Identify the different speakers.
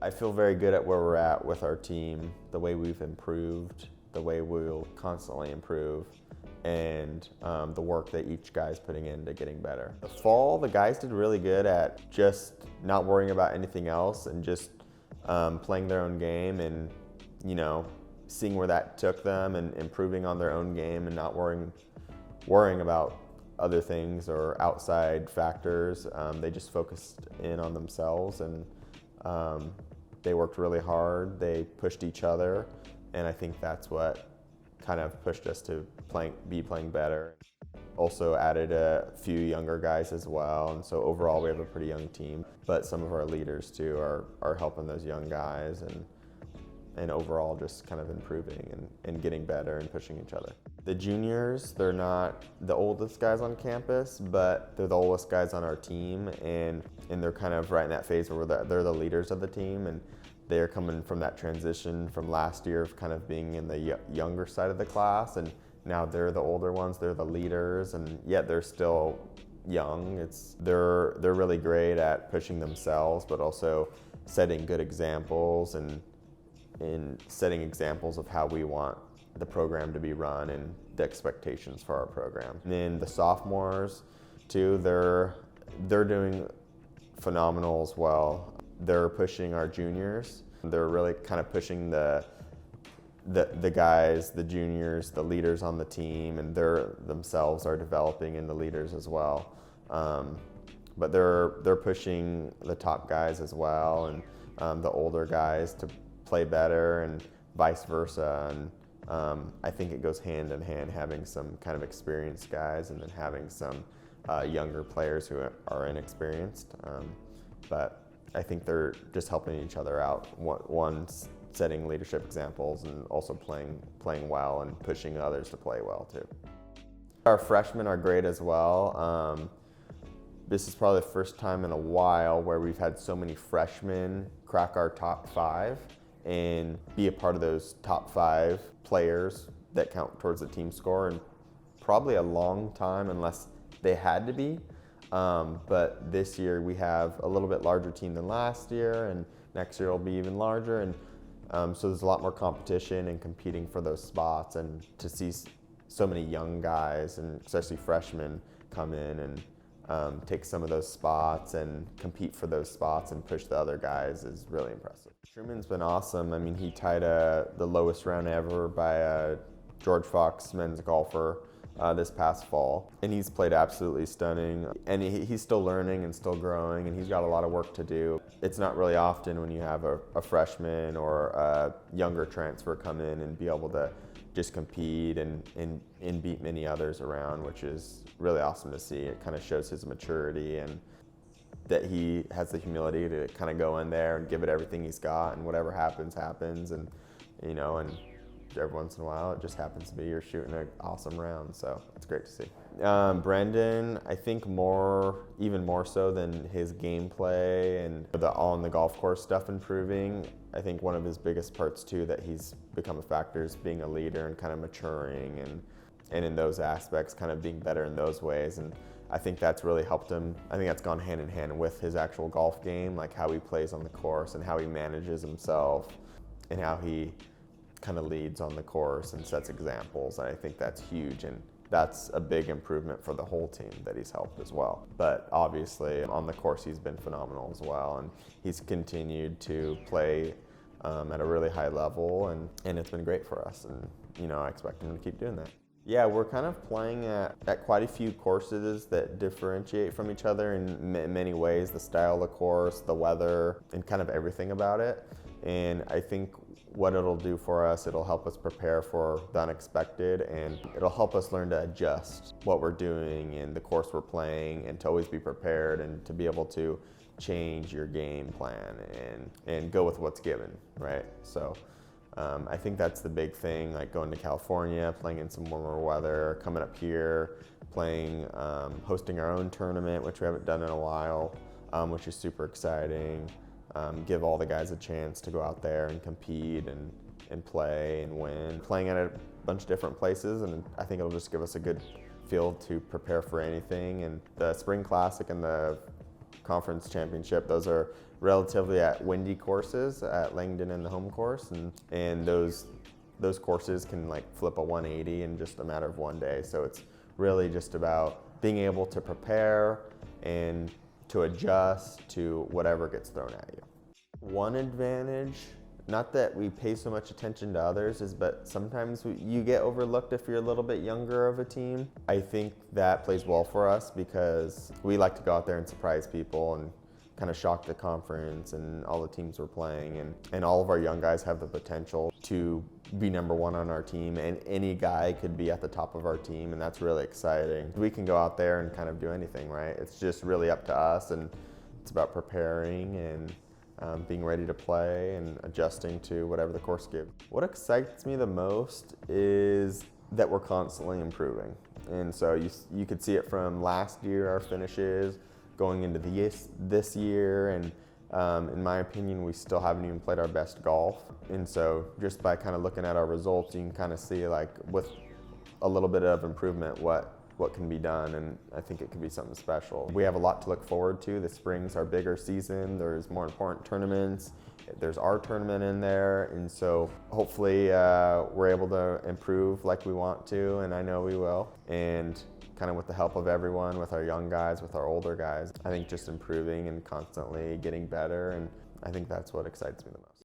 Speaker 1: I feel very good at where we're at with our team, the way we've improved, the way we'll constantly improve, and the work that each guy's putting into getting better. The fall, the guys did really good at just not worrying about anything else and just playing their own game and, seeing where that took them and improving on their own game and not worrying about other things or outside factors. They just focused in on themselves and they worked really hard. They pushed each other, and I think that's what kind of pushed us to be playing better. Also added a few younger guys as well, and so overall we have a pretty young team. But some of our leaders too are helping those young guys and overall just kind of improving and getting better and pushing each other. The juniors, they're not the oldest guys on campus, but they're the oldest guys on our team, and they're kind of right in that phase where they're the leaders of the team, and they're coming from that transition from last year of kind of being in the younger side of the class, and now they're the older ones, they're the leaders, and yet they're still young. They're really great at pushing themselves, but also setting good examples and setting examples of how we want the program to be run and the expectations for our program. And then the sophomores too, they're doing phenomenal as well. They're pushing our juniors. They're really kind of pushing the guys, the juniors, the leaders on the team, and they themselves are developing into leaders as well. But they're pushing the top guys as well, and the older guys to play better, and vice versa. And I think it goes hand in hand, having some kind of experienced guys and then having some younger players who are inexperienced. But I think they're just helping each other out. One setting leadership examples and also playing well and pushing others to play well too. Our freshmen are great as well. This is probably the first time in a while where we've had so many freshmen crack our top 5 and be a part of those top 5 players that count towards the team score, and probably a long time unless they had to be. But this year we have a little bit larger team than last year, and next year will be even larger, and so there's a lot more competition and competing for those spots, and to see so many young guys and especially freshmen come in and take some of those spots and compete for those spots and push the other guys is really impressive. Truman's been awesome. I mean, he tied the lowest round ever by a George Fox men's golfer this past fall, and he's played absolutely stunning, and he's still learning and still growing, and he's got a lot of work to do. It's not really often when you have a freshman or a younger transfer come in and be able to just compete and beat many others around, which is really awesome to see. It kind of shows his maturity and that he has the humility to kind of go in there and give it everything he's got, and whatever happens, and every once in a while it just happens to be you're shooting an awesome round, so it's great to see. Brendan, I think even more so than his gameplay and the on the golf course stuff improving, I think one of his biggest parts too that he's become a factor is being a leader and kind of maturing and in those aspects kind of being better in those ways, and I think that's really helped him. I think that's gone hand in hand with his actual golf game, like how he plays on the course and how he manages himself and how he kind of leads on the course and sets examples. And I think that's huge, and that's a big improvement for the whole team that he's helped as well. But obviously on the course he's been phenomenal as well, and he's continued to play at a really high level, and it's been great for us, and I expect him to keep doing that. Yeah, we're kind of playing at quite a few courses that differentiate from each other in many ways, the style of the course, the weather, and kind of everything about it. And I think what it'll do for us, it'll help us prepare for the unexpected, and it'll help us learn to adjust what we're doing and the course we're playing, and to always be prepared and to be able to change your game plan and go with what's given, right? So I think that's the big thing, like going to California, playing in some warmer weather, coming up here, playing, hosting our own tournament, which we haven't done in a while, which is super exciting. Give all the guys a chance to go out there and compete and play and win. Playing at a bunch of different places, and I think it'll just give us a good field to prepare for anything. And the Spring Classic and the conference championship. Those are relatively at windy courses at Langdon and the home course, and those courses can like flip a 180 in just a matter of one day. So it's really just about being able to prepare and to adjust to whatever gets thrown at you. One advantage, not that we pay so much attention to others, is but sometimes you get overlooked if you're a little bit younger of a team. I think that plays well for us because we like to go out there and surprise people and kind of shock the conference and all the teams we're playing, and all of our young guys have the potential to be number one on our team, and any guy could be at the top of our team, and that's really exciting. We can go out there and kind of do anything, right? It's just really up to us, and it's about preparing and being ready to play and adjusting to whatever the course gives. What excites me the most is that we're constantly improving. And so you could see it from last year, our finishes, going into this year, and in my opinion, we still haven't even played our best golf. And so just by kind of looking at our results, you can kind of see, like, with a little bit of improvement, what can be done, and I think it could be something special. We have a lot to look forward to. The spring's our bigger season. There's more important tournaments. There's our tournament in there, and so hopefully we're able to improve like we want to, and I know we will. And kind of with the help of everyone, with our young guys, with our older guys, I think just improving and constantly getting better, and I think that's what excites me the most.